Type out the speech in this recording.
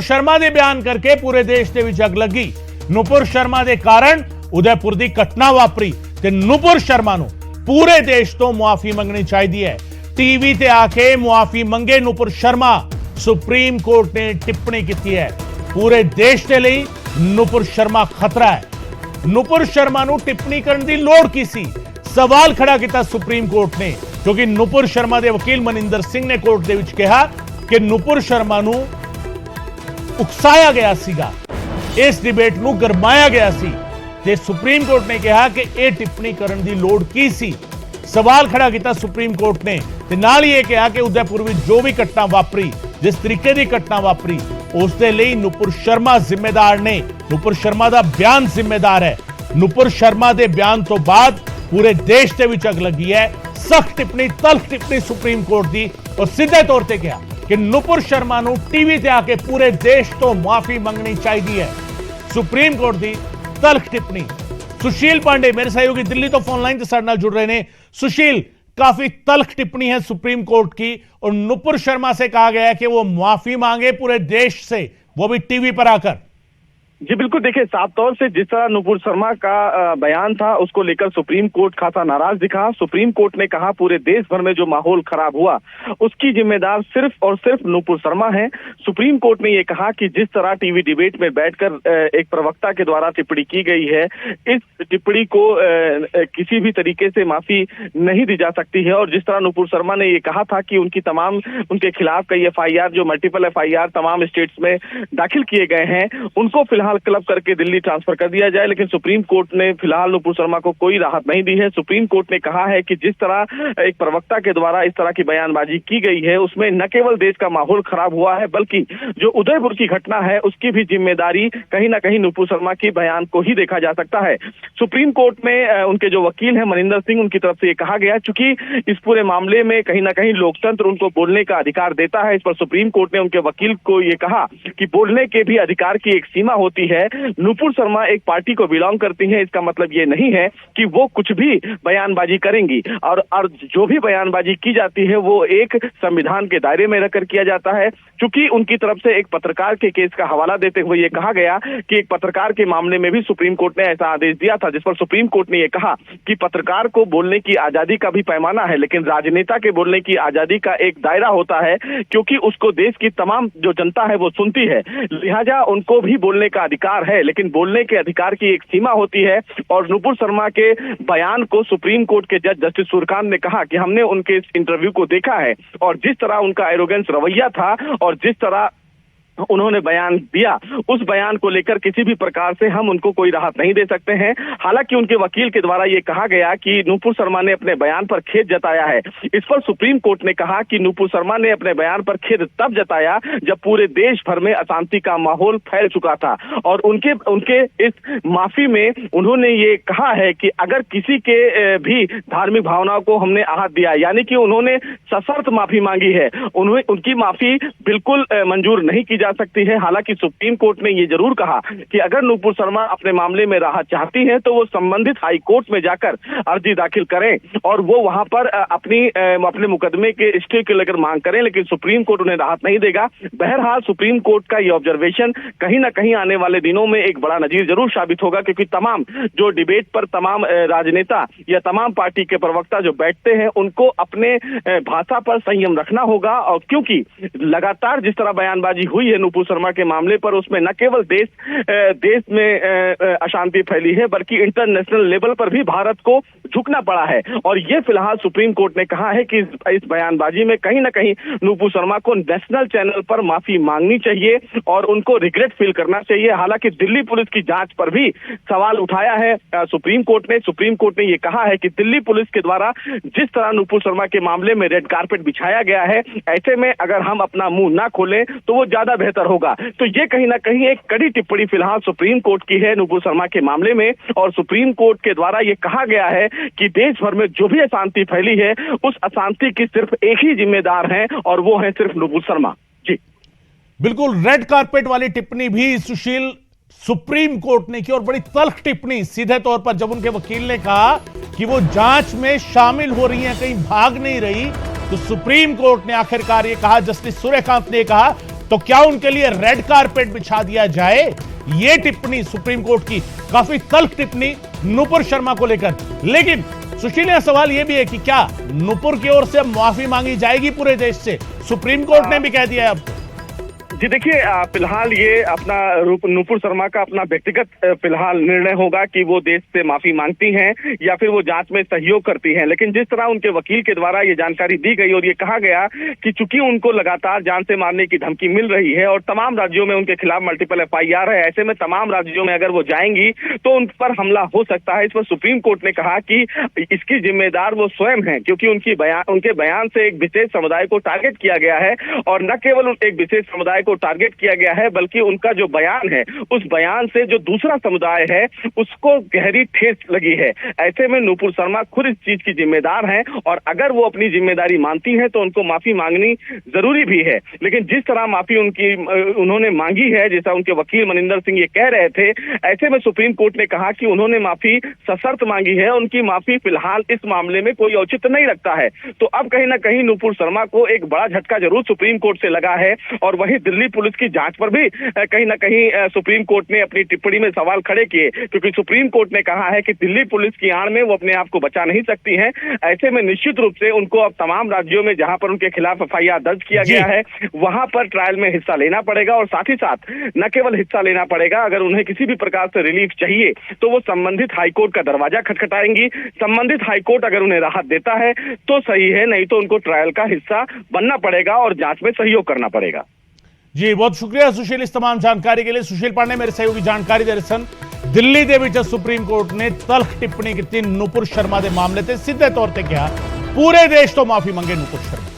शर्मा ਦੇ ਬਿਆਨ ਕਰਕੇ ਪੂਰੇ ਦੇਸ਼ ਦੇ ਵਿੱਚ ਅੱਗ ਲੱਗੀ। ਨੂਪੁਰ ਸ਼ਰਮਾ ਦੇ ਕਾਰਨ ਉਦੈਪੁਰ ਦੀ ਘਟਨਾ ਵਾਪਰੀ ਤੇ ਨੂਪੁਰ ਸ਼ਰਮਾ ਨੂੰ ਪੂਰੇ ਦੇਸ਼ ਤੋਂ ਮੁਆਫੀ ਮੰਗਣੀ ਚਾਹੀਦੀ ਹੈ। ਟੀਵੀ ਤੇ ਆ ਕੇ ਮੁਆਫੀ ਮੰਗੇ ਨੂਪੁਰ ਸ਼ਰਮਾ। ਸੁਪਰੀਮ ਕੋਰਟ ਨੇ ਟਿੱਪਣੀ ਕੀਤੀ ਹੈ। ਪੂਰੇ ਦੇਸ਼ ਦੇ ਲਈ ਨੂਪੁਰ ਸ਼ਰਮਾ ਖਤਰਾ ਹੈ। ਨੂਪੁਰ ਸ਼ਰਮਾ ਨੂੰ ਟਿੱਪਣੀ ਕਰਨ ਦੀ ਲੋੜ ਕੀ ਸੀ? ਸਵਾਲ ਖੜਾ ਕੀਤਾ ਸੁਪਰੀਮ ਕੋਰਟ ਨੇ, ਕਿਉਂਕਿ ਨੂਪੁਰ ਸ਼ਰਮਾ ਦੇ ਵਕੀਲ ਮਨਿੰਦਰ ਸਿੰਘ ਨੇ ਕੋਰਟ ਦੇ ਵਿੱਚ ਕਿਹਾ ਕਿ ਨੂਪੁਰ ਸ਼ਰਮਾ ਨੂੰ ਉਕਸਾਇਆ ਗਿਆ ਸੀਗਾ, ਇਸ ਡਿਬੇਟ ਨੂੰ ਗਰਮਾਇਆ ਗਿਆ ਸੀ ਤੇ ਸੁਪਰੀਮ ਕੋਰਟ ਨੇ ਕਿਹਾ ਕਿ ਇਹ ਟਿੱਪਣੀ ਕਰਨ ਦੀ ਲੋੜ ਕੀ ਸੀ। ਸਵਾਲ ਖੜਾ ਕੀਤਾ ਸੁਪਰੀਮ ਕੋਰਟ ਨੇ ਤੇ ਨਾਲ ਹੀ ਇਹ ਕਿਹਾ ਕਿ ਉਦੈਪੁਰ ਵਿੱਚ ਜੋ ਵੀ ਘਟਨਾ ਵਾਪਰੀ, ਜਿਸ ਤਰੀਕੇ ਦੀ ਘਟਨਾ ਵਾਪਰੀ, ਉਸ ਦੇ ਲਈ ਨੂਪੁਰ ਸ਼ਰਮਾ ਜ਼ਿੰਮੇਦਾਰ ਨੇ। ਨੂਪੁਰ ਸ਼ਰਮਾ ਦਾ ਬਿਆਨ ਜ਼ਿੰਮੇਦਾਰ ਹੈ। ਨੂਪੁਰ ਸ਼ਰਮਾ ਦੇ ਬਿਆਨ ਤੋਂ ਬਾਅਦ ਪੂਰੇ ਦੇਸ਼ ਦੇ ਵਿੱਚ ਅੱਗ ਲੱਗੀ ਹੈ। ਸਖਤ ਟਿੱਪਣੀ, ਤਲਖ ਟਿੱਪਣੀ ਸੁਪਰੀਮ ਕੋਰਟ ਦੀ, ਔਰ ਸਿੱਧੇ ਤੌਰ ਤੇ ਕਿਹਾ ਕਿ ਨੂਪੁਰ ਸ਼ਰਮਾ ਨੂੰ ਟੀਵੀ ਤੇ ਆ ਕੇ ਪੂਰੇ ਦੇਸ਼ ਤੋਂ ਮਾਫੀ ਮੰਗਣੀ ਚਾਹੀਦੀ ਹੈ। ਸੁਪਰੀਮ ਕੋਰਟ ਦੀ ਤਲਖ ਟਿੱਪਣੀ। सुशील पांडे मेरे सहयोगी दिल्ली तो फोन लाइन के साथ जुड़ रहे हैं। सुशील, काफी तल्ख टिप्पणी है सुप्रीम कोर्ट की और नुपुर शर्मा से कहा गया है कि वो माफी मांगे पूरे देश से, वो भी टीवी पर आकर। जी बिल्कुल, देखिए साफ तौर से जिस तरह नुपुर शर्मा का बयान था उसको लेकर सुप्रीम कोर्ट खासा नाराज दिखा। सुप्रीम कोर्ट ने कहा पूरे देश भर में जो माहौल खराब हुआ उसकी जिम्मेदार सिर्फ और सिर्फ नुपुर शर्मा है। सुप्रीम कोर्ट ने यह कहा कि जिस तरह टीवी डिबेट में बैठकर एक प्रवक्ता के द्वारा टिप्पणी की गई है, इस टिप्पणी को किसी भी तरीके से माफी नहीं दी जा सकती है। और जिस तरह नुपुर शर्मा ने यह कहा था कि उनके खिलाफ कई FIR, जो मल्टीपल FIR तमाम स्टेट्स में दाखिल किए गए हैं, उनको फिलहाल क्लब करके दिल्ली ट्रांसफर कर दिया जाए। लेकिन सुप्रीम कोर्ट ने फिलहाल नुपुर शर्मा को कोई राहत नहीं दी है। सुप्रीम कोर्ट ने कहा है कि जिस तरह एक प्रवक्ता के द्वारा इस तरह की बयानबाजी की गई है उसमें न केवल देश का माहौल खराब हुआ है बल्कि जो उदयपुर की घटना है उसकी भी जिम्मेदारी कहीं ना कहीं नुपुर शर्मा के बयान को ही देखा जा सकता है। सुप्रीम कोर्ट में उनके जो वकील हैं मनिंदर सिंह, उनकी तरफ से ये कहा गया चूंकि इस पूरे मामले में कहीं ना कहीं लोकतंत्र उनको बोलने का अधिकार देता है। इस पर सुप्रीम कोर्ट ने उनके वकील को ये कहा कि बोलने के भी अधिकार की एक सीमा होती है। नुपुर शर्मा एक पार्टी को बिलोंग करती है, इसका मतलब ये नहीं है कि वो कुछ भी बयानबाजी करेंगी। और जो भी बयानबाजी की जाती है वो एक संविधान के दायरे में रहकर किया जाता है। चूंकि उनकी तरफ से एक पत्रकार के केस का हवाला देते हुए ये कहा गया कि एक पत्रकार के मामले में भी सुप्रीम कोर्ट ने ऐसा आदेश दिया था, जिस पर सुप्रीम कोर्ट ने यह कहा कि पत्रकार को बोलने की आजादी का भी पैमाना है, लेकिन राजनेता के बोलने की आजादी का एक दायरा होता है, क्योंकि उसको देश की तमाम जो जनता है वो सुनती है। लिहाजा उनको भी बोलने का अधिकार है, लेकिन बोलने के अधिकार की एक सीमा होती है। और नुपुर शर्मा के बयान को सुप्रीम कोर्ट के जज जस्टिस सूर्यकांत ने कहा कि हमने उनके इस इंटरव्यू को देखा है और जिस तरह उनका एरोगेंस रवैया था और जिस तरह उन्होंने बयान दिया, उस बयान को लेकर किसी भी प्रकार से हम उनको कोई राहत नहीं दे सकते हैं। हालांकि उनके वकील के द्वारा यह कहा गया कि नुपुर शर्मा ने अपने बयान पर खेद जताया है। इस पर सुप्रीम कोर्ट ने कहा कि नुपुर शर्मा ने अपने बयान पर खेद तब जताया जब पूरे देश भर में अशांति का माहौल फैल चुका था। और उनके इस माफी में उन्होंने ये कहा है कि अगर किसी के भी धार्मिक भावनाओं को हमने आहत दिया, यानी कि उन्होंने सशर्त माफी मांगी है, उनकी माफी बिल्कुल मंजूर नहीं की जा सकती है। हालांकि सुप्रीम कोर्ट ने यह जरूर कहा कि अगर नुपुर शर्मा अपने मामले में राहत चाहती हैं तो वो संबंधित हाई कोर्ट में जाकर अर्जी दाखिल करें और वो वहां पर अपने मुकदमे के स्टे को लेकर मांग करें, लेकिन सुप्रीम कोर्ट उन्हें राहत नहीं देगा। बहरहाल सुप्रीम कोर्ट का ये ऑब्जर्वेशन कहीं ना कहीं आने वाले दिनों में एक बड़ा नजीर जरूर साबित होगा, क्योंकि तमाम जो डिबेट पर तमाम राजनेता या तमाम पार्टी के प्रवक्ता जो बैठते हैं उनको अपने भाषा पर संयम रखना होगा। और क्योंकि लगातार जिस तरह बयानबाजी हुई है नुपुर शर्मा के मामले पर, उसमें न केवल देश में अशांति फैली है बल्कि इंटरनेशनल लेवल पर भी भारत को झुकना पड़ा है। और ये फिलहाल सुप्रीम कोर्ट ने कहा है कि इस बयानबाजी में कहीं ना कहीं नुपुर शर्मा को नेशनल चैनल पर माफी मांगनी चाहिए और उनको रिग्रेट फील करना चाहिए। हालांकि दिल्ली पुलिस की जांच पर भी सवाल उठाया है सुप्रीम कोर्ट ने। सुप्रीम कोर्ट ने यह कहा है कि दिल्ली पुलिस के द्वारा जिस तरह नुपुर शर्मा के मामले में रेड कारपेट बिछाया गया है, ऐसे में अगर हम अपना मुंह ना खोलें तो वो ज्यादा बेहतर होगा। तो ये कहीं ना कहीं एक कड़ी टिप्पणी फिलहाल सुप्रीम कोर्ट की है नुपुर शर्मा के मामले में। और सुप्रीम कोर्ट के द्वारा ये कहा गया है कि देश भर में जो भी अशांति फैली है उस अशांति की सिर्फ एक ही जिम्मेदार है और वो है सिर्फ नुपुर शर्मा। जी बिल्कुल, रेड कारपेट वाली टिप्पणी भी सुशील सुप्रीम कोर्ट ने की और बड़ी तल्ख टिप्पणी सीधे तौर पर जब उनके वकील ने कहा कि वो जांच में शामिल हो रही हैं, कहीं भाग नहीं रही, तो सुप्रीम कोर्ट ने आखिरकार ये कहा, जस्टिस सूर्यकांत ने कहा तो क्या उनके लिए रेड कारपेट बिछा दिया जाए? यह टिप्पणी सुप्रीम कोर्ट की काफी तल्ख टिप्पणी नुपुर शर्मा को लेकर। लेकिन सुशील, यह सवाल यह भी है कि क्या नुपुर की ओर से माफी मांगी जाएगी पूरे देश से? सुप्रीम कोर्ट ने भी कह दिया है अब। जी देखिए, फिलहाल ये अपना नुपुर शर्मा का अपना व्यक्तिगत फिलहाल निर्णय होगा कि वो देश से माफी मांगती हैं या फिर वो जांच में सहयोग करती हैं। लेकिन जिस तरह उनके वकील के द्वारा ये जानकारी दी गई और ये कहा गया कि चूंकि उनको लगातार जान से मारने की धमकी मिल रही है और तमाम राज्यों में उनके खिलाफ मल्टीपल FIR है, ऐसे में तमाम राज्यों में अगर वो जाएंगी तो उन पर हमला हो सकता है। इस पर सुप्रीम कोर्ट ने कहा कि इसकी जिम्मेदार वो स्वयं है, क्योंकि उनके बयान से एक विशेष समुदाय को टारगेट किया गया है और न केवल एक विशेष समुदाय को टारगेट किया गया है बल्कि उनका जो बयान है उस बयान से जो दूसरा समुदाय है उसको गहरी ठेस लगी है। ऐसे में नुपुर शर्मा खुद इस चीज की जिम्मेदार हैं और अगर वो अपनी जिम्मेदारी मानती हैं तो उनको माफी मांगनी जरूरी भी है। लेकिन जिस तरह माफी उन्होंने मांगी है, जैसा उनके वकील मनिंदर सिंह ये कह रहे थे, ऐसे में सुप्रीम कोर्ट ने कहा कि उन्होंने माफी सशर्त मांगी है, उनकी माफी फिलहाल इस मामले में कोई औचित्य नहीं रखता है। तो अब कहीं ना कहीं नुपुर शर्मा को एक बड़ा झटका जरूर सुप्रीम कोर्ट से लगा है और वही दिल्ली पुलिस की जांच पर भी कहीं ना कहीं सुप्रीम कोर्ट ने अपनी टिप्पणी में सवाल खड़े किए, क्योंकि सुप्रीम कोर्ट ने कहा है कि दिल्ली पुलिस की आड़ में वो अपने आप को बचा नहीं सकती हैं। ऐसे में निश्चित रूप से उनको अब तमाम राज्यों में जहां पर उनके खिलाफ FIR दर्ज किया गया है वहां पर ट्रायल में हिस्सा लेना पड़ेगा और साथ ही साथ न केवल हिस्सा लेना पड़ेगा, अगर उन्हें किसी भी प्रकार से रिलीफ चाहिए तो वो संबंधित हाईकोर्ट का दरवाजा खटखटाएंगी। संबंधित हाईकोर्ट अगर उन्हें राहत देता है तो सही है, नहीं तो उनको ट्रायल का हिस्सा बनना पड़ेगा और जांच में सहयोग करना पड़ेगा। जी बहुत शुक्रिया सुशील इस तमाम जानकारी के लिए। सुशील पांडे मेरे सहयोगी जानकारी दे रहे सन। दिल्ली ਦੇ ਵਿੱਚ ਸੁਪਰੀਮ ਕੋਰਟ ਨੇ ਤਲਖ ਟਿੱਪਣੀ ਕੀਤੀ ਨੂਪੁਰ ਸ਼ਰਮਾ ਦੇ ਮਾਮਲੇ ਤੇ ਸਿੱਧੇ ਤੌਰ ਤੇ ਕਿਹਾ ਪੂਰੇ ਦੇਸ਼ ਤੋਂ ਮਾਫੀ ਮੰਗੇ ਨੂਪੁਰ ਸ਼ਰਮਾ।